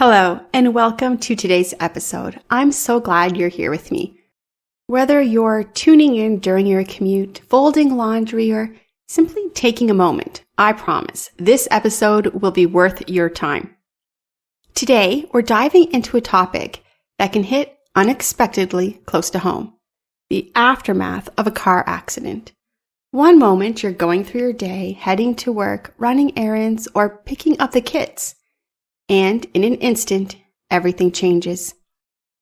Hello, and welcome to today's episode. I'm so glad you're here with me. Whether you're tuning in during your commute, folding laundry, or simply taking a moment, I promise this episode will be worth your time. Today, we're diving into a topic that can hit unexpectedly close to home: the aftermath of a car accident. One moment you're going through your day, heading to work, running errands, or picking up the kids. And in an instant, everything changes.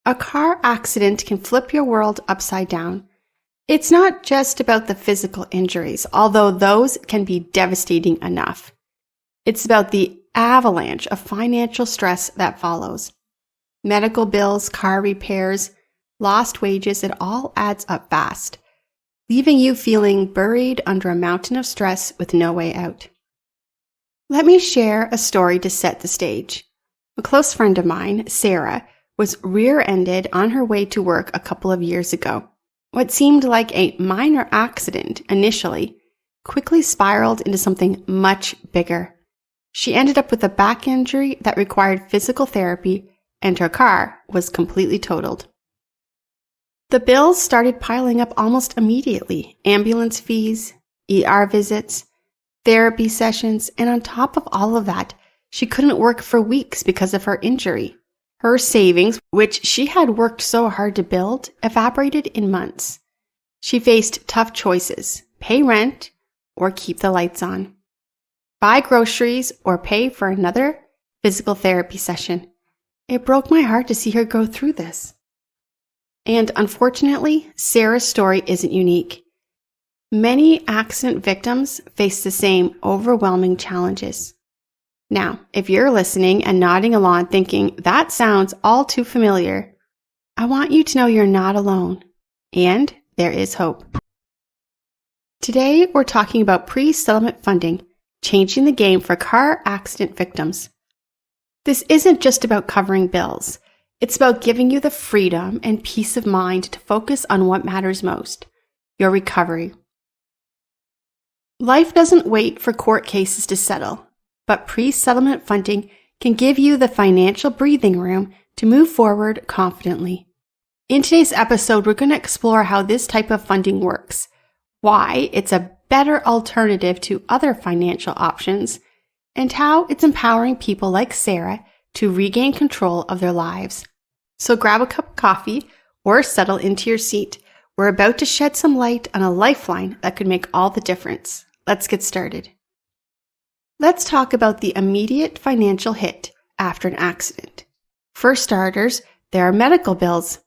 A car accident can flip your world upside down. It's not just about the physical injuries, although those can be devastating enough. It's about the avalanche of financial stress that follows. Medical bills, car repairs, lost wages, it all adds up fast, leaving you feeling buried under a mountain of stress with no way out. Let me share a story to set the stage. A close friend of mine, Sarah, was rear-ended on her way to work a couple of years ago. What seemed like a minor accident initially quickly spiraled into something much bigger. She ended up with a back injury that required physical therapy, and her car was completely totaled. The bills started piling up almost immediately: ambulance fees, ER visits, therapy sessions, and on top of all of that, she couldn't work for weeks because of her injury. Her savings, which she had worked so hard to build, evaporated in months. She faced tough choices: pay rent or keep the lights on, buy groceries or pay for another physical therapy session. It broke my heart to see her go through this. And unfortunately, Sarah's story isn't unique. Many accident victims face the same overwhelming challenges. Now, if you're listening and nodding along thinking, that sounds all too familiar, I want you to know you're not alone, and there is hope. Today, we're talking about pre-settlement funding, changing the game for car accident victims. This isn't just about covering bills. It's about giving you the freedom and peace of mind to focus on what matters most: your recovery. Life doesn't wait for court cases to settle, but pre-settlement funding can give you the financial breathing room to move forward confidently. In today's episode, we're going to explore how this type of funding works, why it's a better alternative to other financial options, and how it's empowering people like Sarah to regain control of their lives. So grab a cup of coffee or settle into your seat. We're about to shed some light on a lifeline that could make all the difference. Let's get started. Let's talk about the immediate financial hit after an accident. For starters, there are medical bills.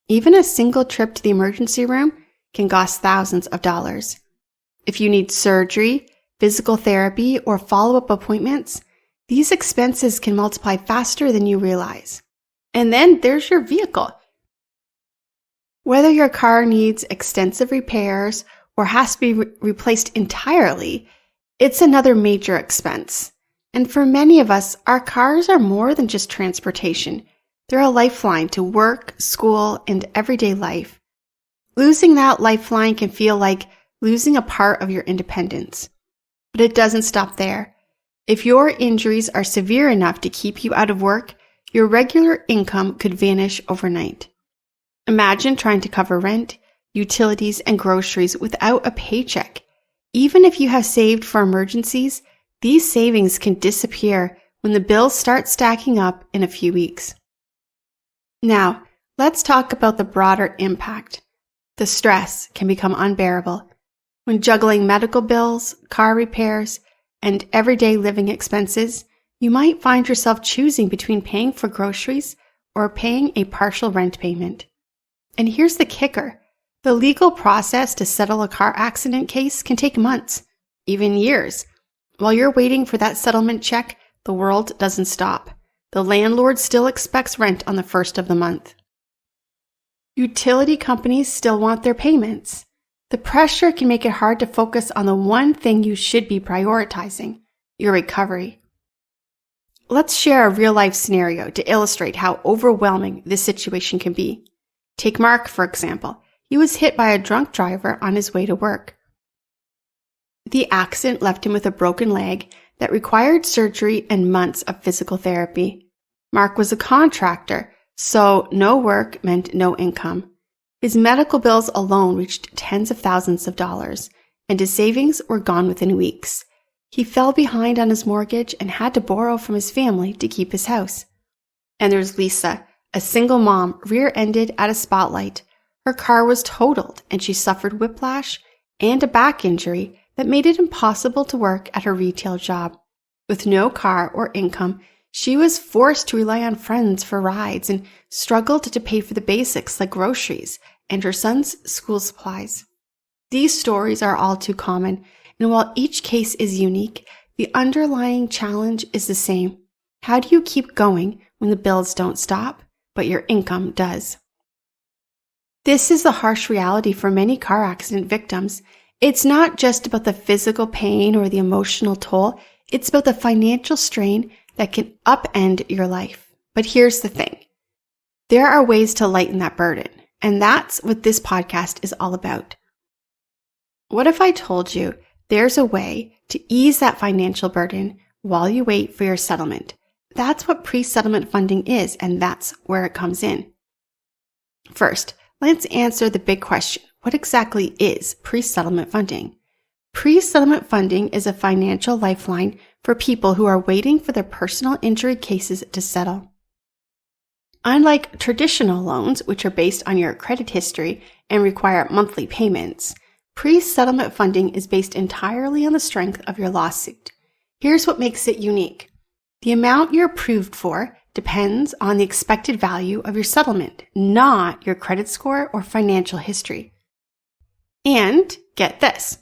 Even a single trip to the emergency room can cost thousands of dollars. If you need surgery, physical therapy, or follow-up appointments, these expenses can multiply faster than you realize. And then there's your vehicle. Whether your car needs extensive repairs or has to be replaced entirely, it's another major expense. And for many of us, our cars are more than just transportation. They're a lifeline to work, school, and everyday life. Losing that lifeline can feel like losing a part of your independence. But it doesn't stop there. If your injuries are severe enough to keep you out of work, your regular income could vanish overnight. Imagine trying to cover rent, utilities, and groceries without a paycheck. Even if you have saved for emergencies, these savings can disappear when the bills start stacking up in a few weeks. Now, let's talk about the broader impact. The stress can become unbearable. When juggling medical bills, car repairs, and everyday living expenses, you might find yourself choosing between paying for groceries or paying a partial rent payment. And here's the kicker: the legal process to settle a car accident case can take months, even years. While you're waiting for that settlement check, the world doesn't stop. The landlord still expects rent on the first of the month. Utility companies still want their payments. The pressure can make it hard to focus on the one thing you should be prioritizing: your recovery. Let's share a real-life scenario to illustrate how overwhelming this situation can be. Take Mark, for example. He was hit by a drunk driver on his way to work. The accident left him with a broken leg that required surgery and months of physical therapy. Mark was a contractor, so no work meant no income. His medical bills alone reached tens of thousands of dollars, and his savings were gone within weeks. He fell behind on his mortgage and had to borrow from his family to keep his house. And there's Lisa, a single mom rear-ended at a spotlight. Her car was totaled and she suffered whiplash and a back injury that made it impossible to work at her retail job. With no car or income, she was forced to rely on friends for rides and struggled to pay for the basics like groceries and her son's school supplies. These stories are all too common, and while each case is unique, the underlying challenge is the same. How do you keep going when the bills don't stop, but your income does? This is the harsh reality for many car accident victims. It's not just about the physical pain or the emotional toll, it's about the financial strain that can upend your life. But here's the thing. There are ways to lighten that burden, and that's what this podcast is all about. What if I told you there's a way to ease that financial burden while you wait for your settlement? That's what pre-settlement funding is, and that's where it comes in. First, let's answer the big question. What exactly is pre-settlement funding? Pre-settlement funding is a financial lifeline for people who are waiting for their personal injury cases to settle. Unlike traditional loans, which are based on your credit history and require monthly payments, pre-settlement funding is based entirely on the strength of your lawsuit. Here's what makes it unique. The amount you're approved for depends on the expected value of your settlement, not your credit score or financial history. And get this.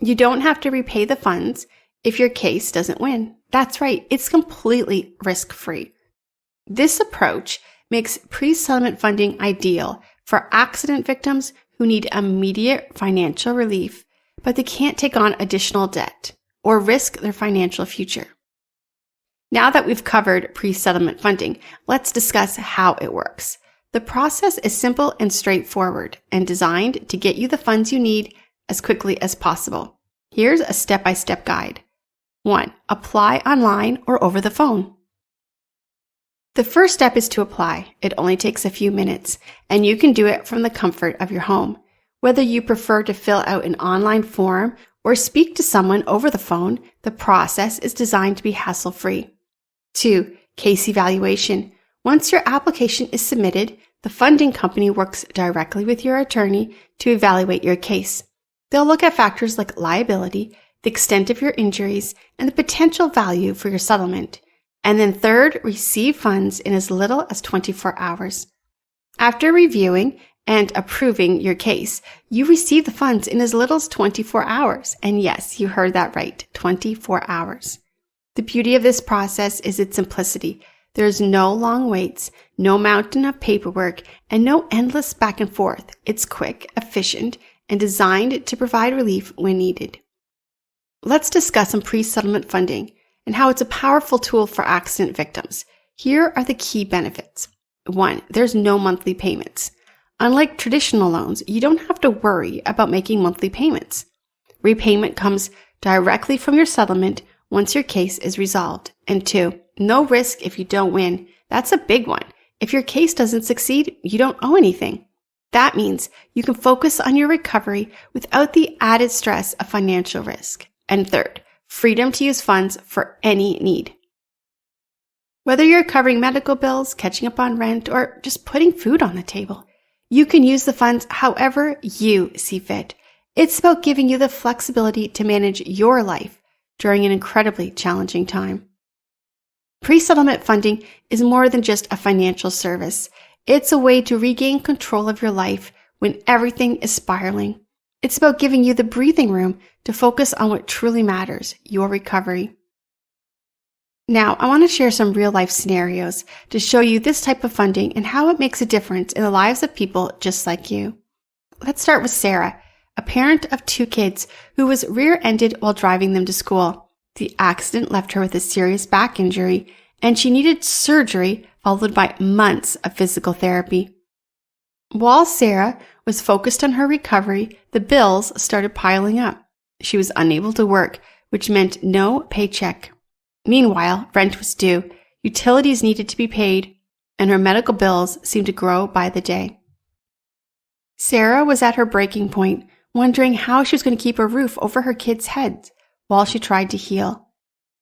You don't have to repay the funds if your case doesn't win. That's right, it's completely risk-free. This approach makes pre-settlement funding ideal for accident victims who need immediate financial relief, but they can't take on additional debt or risk their financial future. Now that we've covered pre-settlement funding, let's discuss how it works. The process is simple and straightforward and designed to get you the funds you need as quickly as possible. Here's a step-by-step guide. 1. Apply online or over the phone. The first step is to apply. It only takes a few minutes, and you can do it from the comfort of your home. Whether you prefer to fill out an online form or speak to someone over the phone, the process is designed to be hassle-free. 2. Case evaluation. Once your application is submitted, the funding company works directly with your attorney to evaluate your case. They'll look at factors like liability, the extent of your injuries, and the potential value for your settlement. And then third, receive funds in as little as 24 hours. After reviewing and approving your case, you receive the funds in as little as 24 hours. And yes, you heard that right, 24 hours. The beauty of this process is its simplicity. There's no long waits, no mountain of paperwork, and no endless back and forth. It's quick, efficient, and designed to provide relief when needed. Let's discuss some pre-settlement funding and how it's a powerful tool for accident victims. Here are the key benefits. 1. There's no monthly payments. Unlike traditional loans, you don't have to worry about making monthly payments. Repayment comes directly from your settlement once your case is resolved. And 2, no risk if you don't win. That's a big one. If your case doesn't succeed, you don't owe anything. That means you can focus on your recovery without the added stress of financial risk. And 3rd, freedom to use funds for any need. Whether you're covering medical bills, catching up on rent, or just putting food on the table, you can use the funds however you see fit. It's about giving you the flexibility to manage your life during an incredibly challenging time. Pre-settlement funding is more than just a financial service. It's a way to regain control of your life when everything is spiraling. It's about giving you the breathing room to focus on what truly matters, your recovery. Now, I want to share some real-life scenarios to show you this type of funding and how it makes a difference in the lives of people just like you. Let's start with Sarah, a parent of 2 kids who was rear-ended while driving them to school. The accident left her with a serious back injury, and she needed surgery followed by months of physical therapy. While Sarah was focused on her recovery, the bills started piling up. She was unable to work, which meant no paycheck. Meanwhile, rent was due. utilities needed to be paid, and her medical bills seemed to grow by the day. Sarah was at her breaking point, wondering how she was going to keep a roof over her kids' heads while she tried to heal.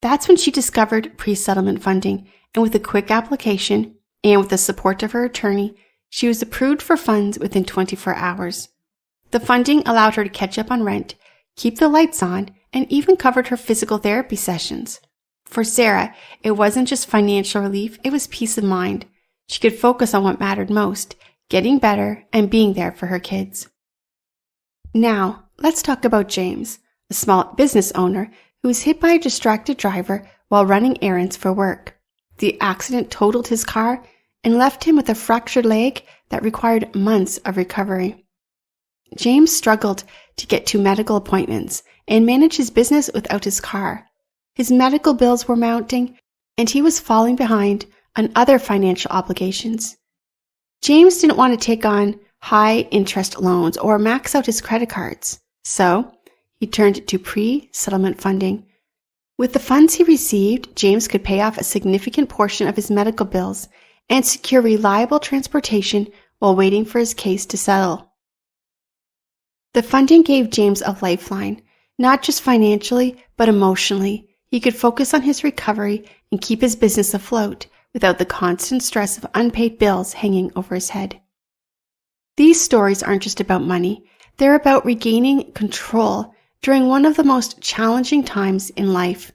That's when she discovered pre-settlement funding, and with a quick application and with the support of her attorney, she was approved for funds within 24 hours. The funding allowed her to catch up on rent, keep the lights on, and even covered her physical therapy sessions. For Sarah, it wasn't just financial relief, it was peace of mind. She could focus on what mattered most, getting better and being there for her kids. Now, let's talk about James, a small business owner who was hit by a distracted driver while running errands for work. The accident totaled his car and left him with a fractured leg that required months of recovery. James struggled to get to medical appointments and manage his business without his car. His medical bills were mounting, and he was falling behind on other financial obligations. James didn't want to take on high-interest loans or max out his credit cards, so he turned to pre-settlement funding. With the funds he received, James could pay off a significant portion of his medical bills and secure reliable transportation while waiting for his case to settle. The funding gave James a lifeline, not just financially, but emotionally. He could focus on his recovery and keep his business afloat without the constant stress of unpaid bills hanging over his head. These stories aren't just about money. They're about regaining control during one of the most challenging times in life.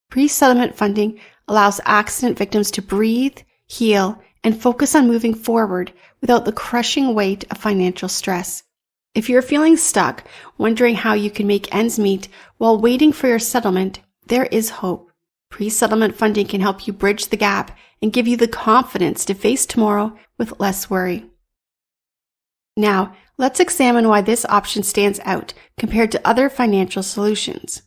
Pre-settlement funding allows accident victims to breathe, heal, and focus on moving forward without the crushing weight of financial stress. If you're feeling stuck, wondering how you can make ends meet while waiting for your settlement, there is hope. Pre-settlement funding can help you bridge the gap and give you the confidence to face tomorrow with less worry. Now, let's examine why this option stands out compared to other financial solutions.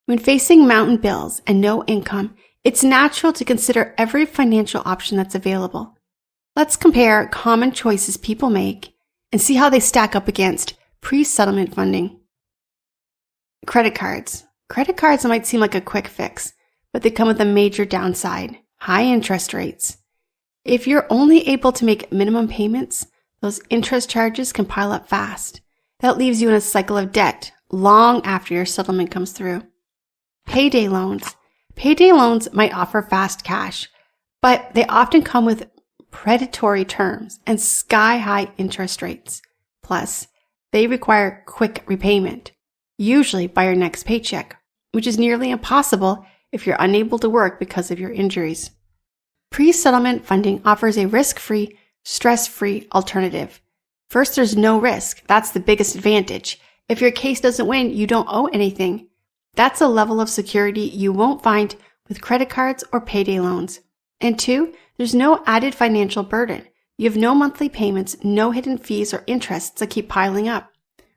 When facing mountain bills and no income, it's natural to consider every financial option that's available. Let's compare common choices people make and see how they stack up against pre-settlement funding. Credit cards. Credit cards might seem like a quick fix, but they come with a major downside: high interest rates. If you're only able to make minimum payments, those interest charges can pile up fast. That leaves you in a cycle of debt long after your settlement comes through. Payday loans. Payday loans might offer fast cash, but they often come with predatory terms and sky-high interest rates. Plus, they require quick repayment, usually by your next paycheck, which is nearly impossible if you're unable to work because of your injuries. Pre-settlement funding offers a risk-free, stress-free alternative. First, there's no risk. That's the biggest advantage. If your case doesn't win, you don't owe anything. That's a level of security you won't find with credit cards or payday loans. And two, there's no added financial burden. You have no monthly payments, no hidden fees or interests that keep piling up.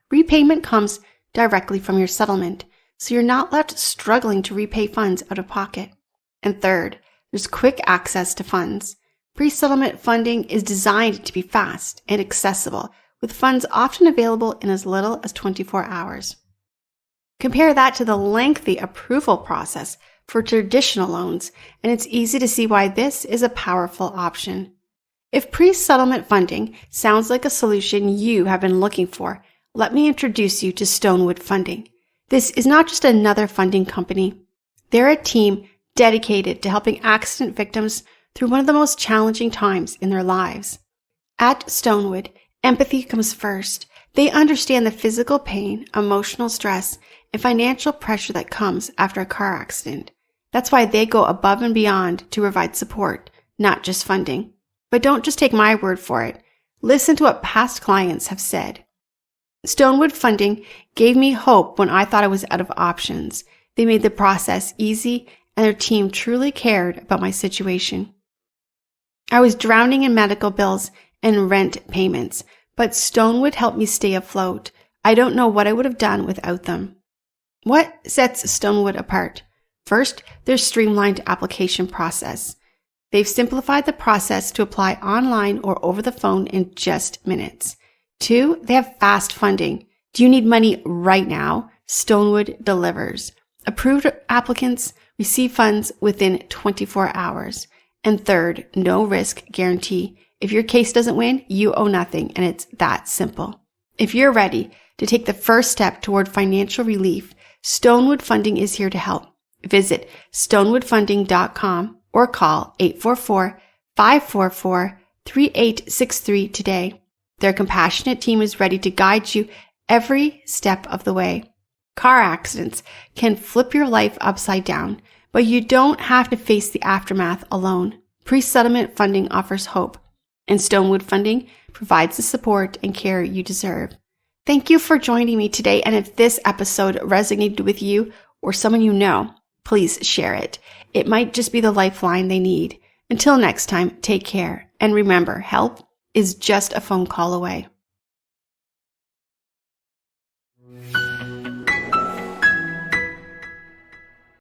Repayment comes directly from your settlement, so you're not left struggling to repay funds out of pocket. And third, there's quick access to funds. Pre-settlement funding is designed to be fast and accessible, with funds often available in as little as 24 hours. Compare that to the lengthy approval process for traditional loans, and it's easy to see why this is a powerful option. If pre-settlement funding sounds like a solution you have been looking for, let me introduce you to Stonewood Funding. This is not just another funding company. They're a team dedicated to helping accident victims through one of the most challenging times in their lives. At Stonewood, empathy comes first. They understand the physical pain, emotional stress, and financial pressure that comes after a car accident. That's why they go above and beyond to provide support, not just funding. But don't just take my word for it. Listen to what past clients have said. Stonewood Funding gave me hope when I thought I was out of options. They made the process easy, and their team truly cared about my situation. I was drowning in medical bills and rent payments, but Stonewood helped me stay afloat. I don't know what I would have done without them. What sets Stonewood apart? First, their streamlined application process. They've simplified the process to apply online or over the phone in just minutes. 2, they have fast funding. Do you need money right now? Stonewood delivers. Approved applicants receive funds within 24 hours. And third, no risk guarantee. If your case doesn't win, you owe nothing, and it's that simple. If you're ready to take the first step toward financial relief, Stonewood Funding is here to help. Visit stonewoodfunding.com or call 844-544-3863 today. Their compassionate team is ready to guide you every step of the way. Car accidents can flip your life upside down, but you don't have to face the aftermath alone. Pre-settlement funding offers hope, and Stonewood Funding provides the support and care you deserve. Thank you for joining me today, and if this episode resonated with you or someone you know, please share it. It might just be the lifeline they need. Until next time, take care, and remember, help is just a phone call away.